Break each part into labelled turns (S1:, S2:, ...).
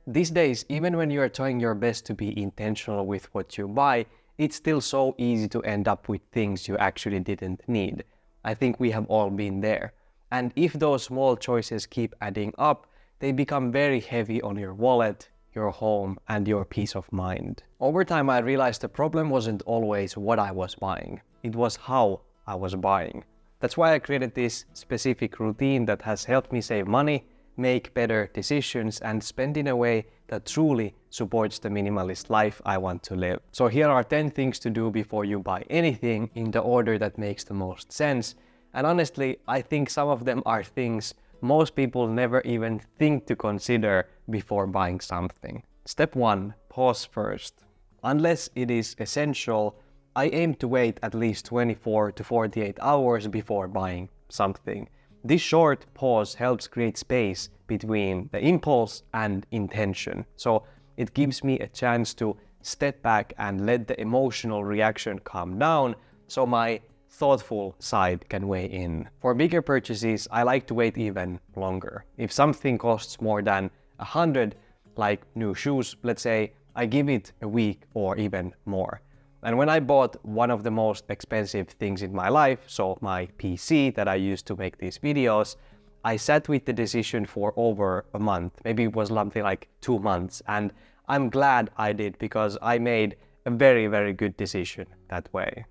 S1: these days, even when you're trying your best to be intentional with what you buy, it's still so easy to end up with things you actually didn't need. I think we have all been there. And if those small choices keep adding up, they become very heavy on your wallet, your home, and your peace of mind. Over time, I realized the problem wasn't always what I was buying. It was how I was buying. That's why I created this specific routine that has helped me save money, make better decisions, and spend in a way that truly supports the minimalist life I want to live. So here are 10 things to do before you buy anything in the order that makes the most sense. And honestly, I think some of them are things most people never even think to consider before buying something. Step 1. Pause first. Unless it is essential, I aim to wait at least 24 to 48 hours before buying something. This short pause helps create space between the impulse and intention. So it gives me a chance to step back and let the emotional reaction calm down so my thoughtful side can weigh in. For bigger purchases, I like to wait even longer. If something costs more than 100, like new shoes, let's say, I give it a week or even more. And when I bought one of the most expensive things in my life, so my PC that I used to make these videos, I sat with the decision for over a month. Maybe it was something like 2 months. And I'm glad I did because I made a very, very good decision that way.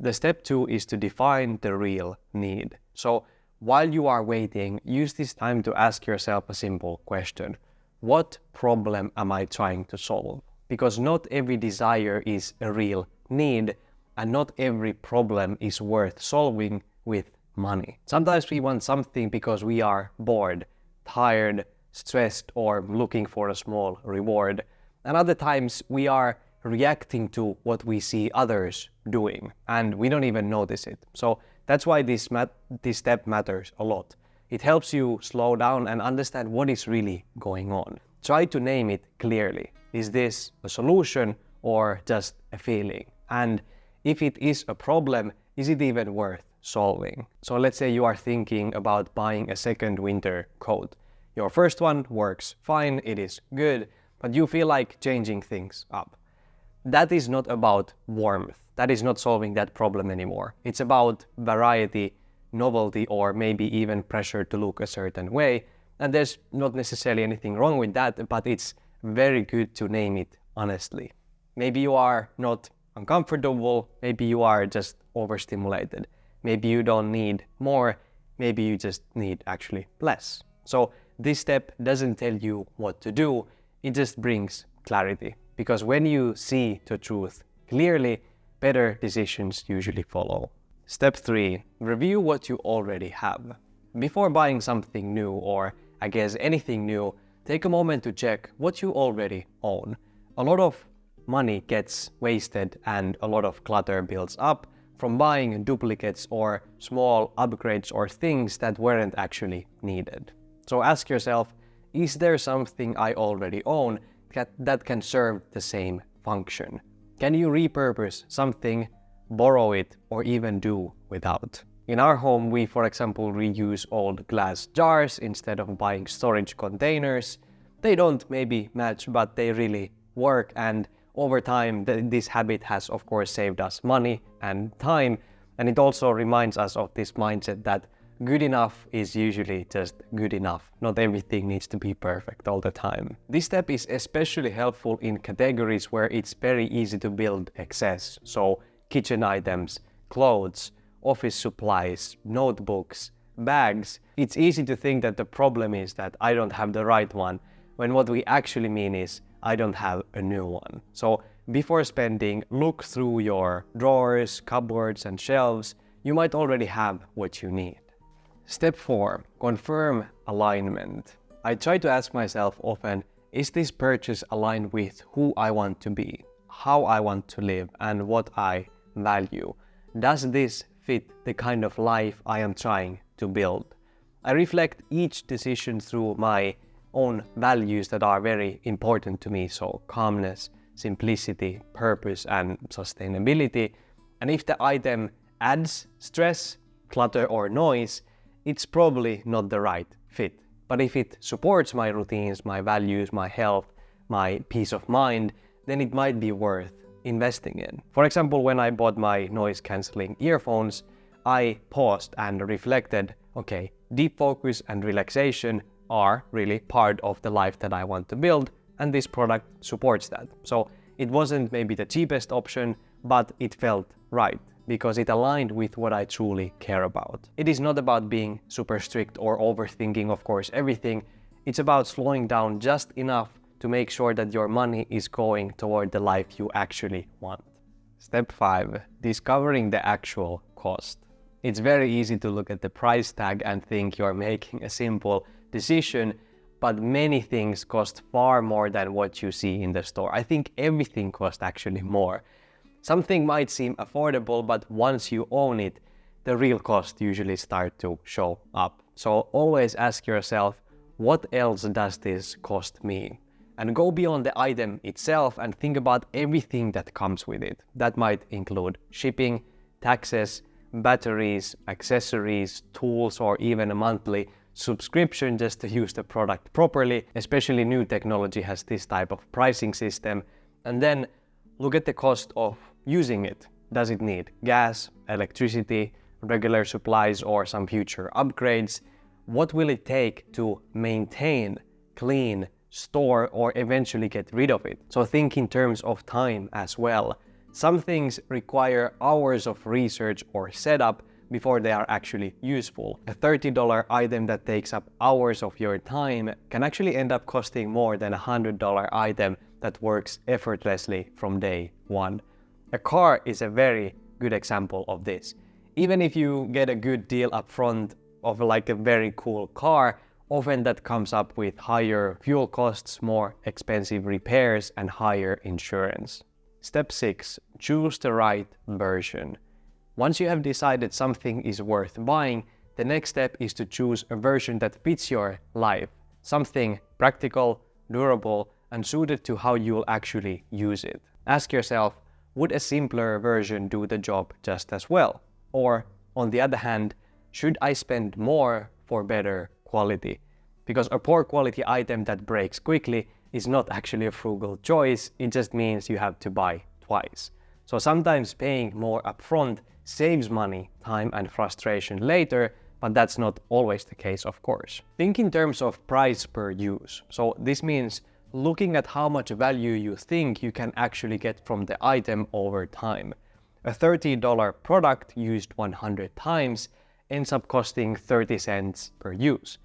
S1: The step 2 is to define the real need. So while you are waiting, use this time to ask yourself a simple question. What problem am I trying to solve? Because not every desire is a real need, and not every problem is worth solving with money. Sometimes we want something because we are bored, tired, stressed, or looking for a small reward. And other times we are reacting to what we see others doing, and we don't even notice it. So that's why this step matters a lot. It helps you slow down and understand what is really going on. Try to name it clearly. Is this a solution or just a feeling? And if it is a problem, is it even worth solving? So let's say you are thinking about buying a second winter coat. Your first one works fine, it is good, but you feel like changing things up. That is not about warmth. That is not solving that problem anymore. It's about variety, novelty, or maybe even pressure to look a certain way. And there's not necessarily anything wrong with that, but it's very good to name it honestly. Maybe you are not uncomfortable, maybe you are just overstimulated. Maybe you don't need more, maybe you just need actually less. So this step doesn't tell you what to do, it just brings clarity. Because when you see the truth clearly, better decisions usually follow. Step 3. Review what you already have. Before buying something new, or I guess anything new, take a moment to check what you already own. A lot of money gets wasted and a lot of clutter builds up from buying duplicates or small upgrades or things that weren't actually needed. So ask yourself, is there something I already own that can serve the same function? Can you repurpose something, borrow it, or even do without? In our home, we, for example, reuse old glass jars instead of buying storage containers. They don't maybe match, but they really work, and over time, this habit has, of course, saved us money and time, and it also reminds us of this mindset that good enough is usually just good enough. Not everything needs to be perfect all the time. This step is especially helpful in categories where it's very easy to build excess. So kitchen items, clothes, office supplies, notebooks, bags. It's easy to think that the problem is that I don't have the right one, when what we actually mean is I don't have a new one. So before spending, look through your drawers, cupboards, and shelves. You might already have what you need. Step 4. Confirm alignment. I try to ask myself often, is this purchase aligned with who I want to be, how I want to live, and what I value? Does this fit the kind of life I am trying to build? I reflect each decision through my own values that are very important to me, so calmness, simplicity, purpose, and sustainability. And if the item adds stress, clutter, or noise, it's probably not the right fit. But if it supports my routines, my values, my health, my peace of mind, then it might be worth investing in. For example, when I bought my noise cancelling earphones, I paused and reflected, okay, deep focus and relaxation are really part of the life that I want to build, and this product supports that. So it wasn't maybe the cheapest option, but it felt right because it aligned with what I truly care about. It is not about being super strict or overthinking, of course, everything. It's about slowing down just enough to make sure that your money is going toward the life you actually want. Step 5. Discovering the actual cost. It's very easy to look at the price tag and think you're making a simple decision, but many things cost far more than what you see in the store. I think everything costs actually more. Something might seem affordable, but once you own it, the real cost usually starts to show up. So always ask yourself, what else does this cost me? And go beyond the item itself and think about everything that comes with it. That might include shipping, taxes, batteries, accessories, tools, or even a monthly subscription just to use the product properly. Especially new technology has this type of pricing system. And then look at the cost of using it. Does it need gas, electricity, regular supplies, or some future upgrades? What will it take to maintain, clean, store, or eventually get rid of it? So think in terms of time as well. Some things require hours of research or setup before they are actually useful. A $30 item that takes up hours of your time can actually end up costing more than a $100 item that works effortlessly from day one. A car is a very good example of this. Even if you get a good deal up front of like a very cool car, often that comes up with higher fuel costs, more expensive repairs, and higher insurance. Step 6. Choose the right version. Once you have decided something is worth buying, the next step is to choose a version that fits your life. Something practical, durable, and suited to how you'll actually use it. Ask yourself, would a simpler version do the job just as well? Or, on the other hand, should I spend more for better quality? Because a poor quality item that breaks quickly is not actually a frugal choice, it just means you have to buy twice. So sometimes paying more upfront saves money, time, and frustration later, but that's not always the case, of course. Think in terms of price per use. So this means looking at how much value you think you can actually get from the item over time. A $30 product used 100 times ends up costing 30 cents per use.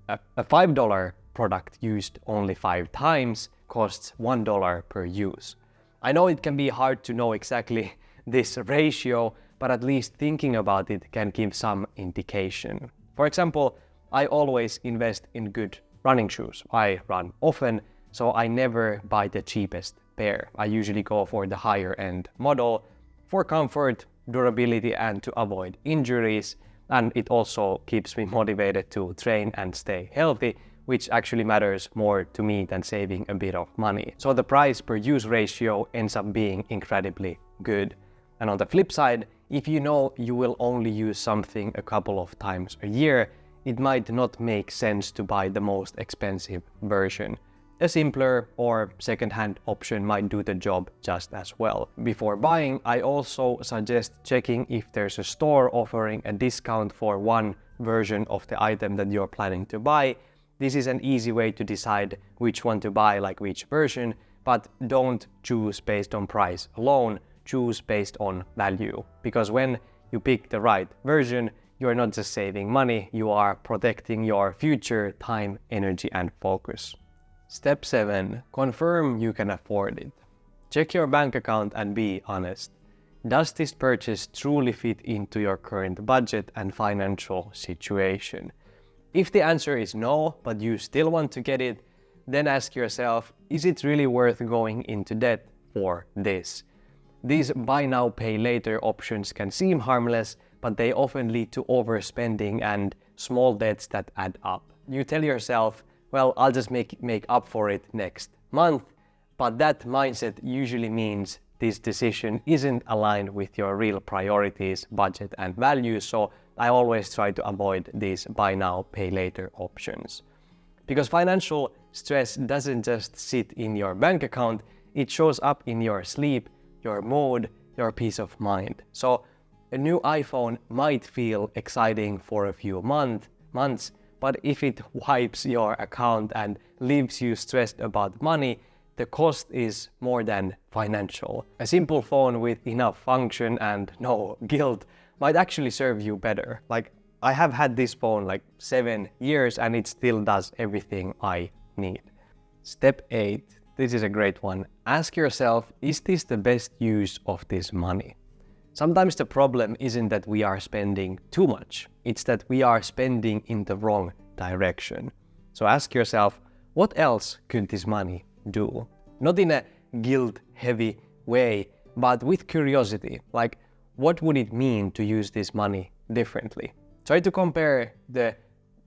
S1: A $5 product used only 5 times costs $1 per use. I know it can be hard to know exactly this ratio, but at least thinking about it can give some indication. For example, I always invest in good running shoes. I run often, so I never buy the cheapest pair. I usually go for the higher end model for comfort, durability, and to avoid injuries. And it also keeps me motivated to train and stay healthy, which actually matters more to me than saving a bit of money. So the price per use ratio ends up being incredibly good. And on the flip side, if you know you will only use something a couple of times a year, it might not make sense to buy the most expensive version. A simpler or second-hand option might do the job just as well. Before buying, I also suggest checking if there's a store offering a discount for one version of the item that you're planning to buy. This is an easy way to decide which one to buy, like which version, but don't choose based on price alone, choose based on value. Because when you pick the right version, you're not just saving money, you are protecting your future time, energy, and focus. Step 7. Confirm you can afford it. Check your bank account and be honest. Does this purchase truly fit into your current budget and financial situation? If the answer is no, but you still want to get it, then ask yourself, is it really worth going into debt for this? These buy now, pay later options can seem harmless, but they often lead to overspending and small debts that add up. You tell yourself, well, I'll just make up for it next month, but that mindset usually means this decision isn't aligned with your real priorities, budget, and values, so I always try to avoid these buy now, pay later options. Because financial stress doesn't just sit in your bank account, it shows up in your sleep, your mood, your peace of mind. So a new iPhone might feel exciting for a few months, but if it wipes your account and leaves you stressed about money, the cost is more than financial. A simple phone with enough function and no guilt might actually serve you better. Like, I have had this phone like 7 years and it still does everything I need. Step 8. This is a great one. Ask yourself, is this the best use of this money? Sometimes the problem isn't that we are spending too much, it's that we are spending in the wrong direction. So ask yourself, what else could this money do? Not in a guilt-heavy way, but with curiosity, like what would it mean to use this money differently? Try to compare the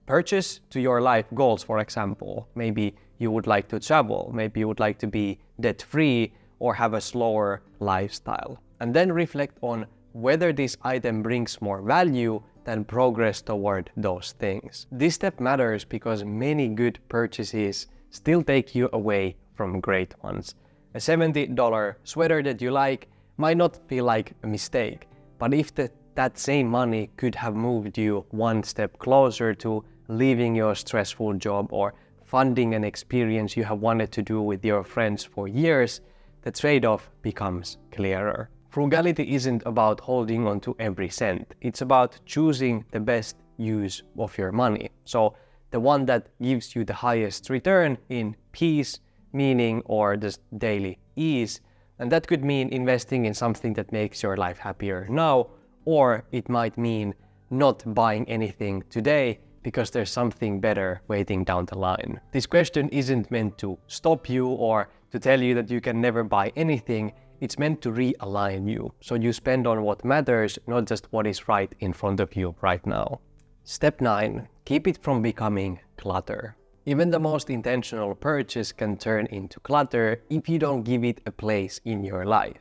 S1: purchase to your life goals, for example. Maybe you would like to travel, maybe you would like to be debt-free or have a slower lifestyle. And then reflect on whether this item brings more value than progress toward those things. This step matters because many good purchases still take you away from great ones. A $70 sweater that you like might not feel like a mistake, but if that same money could have moved you one step closer to leaving your stressful job or funding an experience you have wanted to do with your friends for years, the trade-off becomes clearer. Frugality isn't about holding on to every cent. It's about choosing the best use of your money. So the one that gives you the highest return in peace, meaning, or just daily ease. And that could mean investing in something that makes your life happier now, or it might mean not buying anything today because there's something better waiting down the line. This question isn't meant to stop you or to tell you that you can never buy anything. It's meant to realign you, so you spend on what matters, not just what is right in front of you right now. Step 9. Keep it from becoming clutter. Even the most intentional purchase can turn into clutter if you don't give it a place in your life.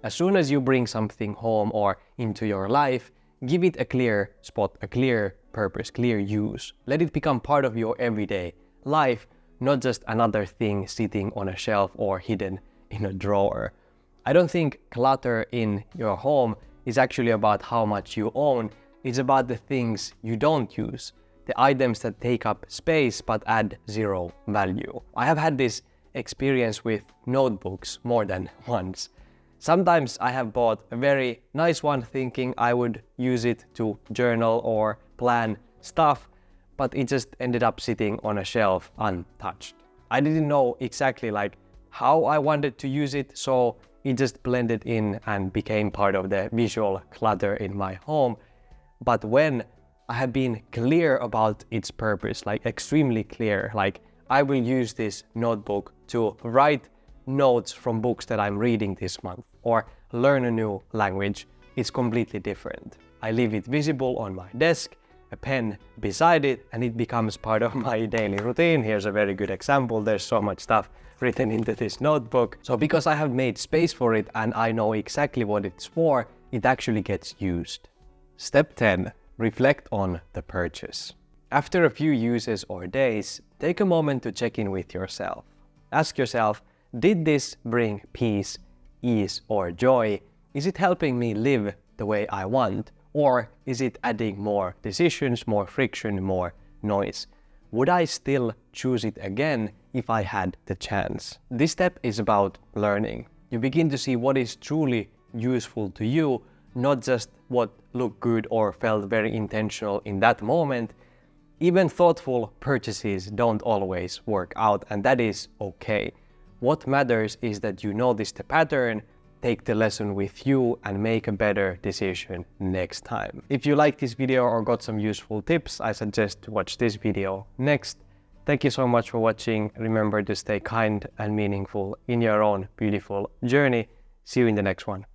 S1: As soon as you bring something home or into your life, give it a clear spot, a clear purpose, clear use. Let it become part of your everyday life, not just another thing sitting on a shelf or hidden in a drawer. I don't think clutter in your home is actually about how much you own. It's about the things you don't use, the items that take up space but add zero value. I have had this experience with notebooks more than once. Sometimes I have bought a very nice one thinking I would use it to journal or plan stuff, but it just ended up sitting on a shelf untouched. I didn't know exactly like how I wanted to use it, so it just blended in and became part of the visual clutter in my home. But when I have been clear about its purpose, like extremely clear, like I will use this notebook to write notes from books that I'm reading this month or learn a new language, it's completely different. I leave it visible on my desk, a pen beside it, and it becomes part of my daily routine. Here's a very good example. There's so much stuff written into this notebook. So because I have made space for it and I know exactly what it's for, it actually gets used. Step 10. Reflect on the purchase. After a few uses or days, take a moment to check in with yourself. Ask yourself, did this bring peace, ease, or joy? Is it helping me live the way I want? Or is it adding more decisions, more friction, more noise? Would I still choose it again if I had the chance? This step is about learning. You begin to see what is truly useful to you, not just what looked good or felt very intentional in that moment. Even thoughtful purchases don't always work out, and that is okay. What matters is that you notice the pattern, take the lesson with you, and make a better decision next time. If you liked this video or got some useful tips, I suggest to watch this video next. Thank you so much for watching. Remember to stay kind and meaningful in your own beautiful journey. See you in the next one.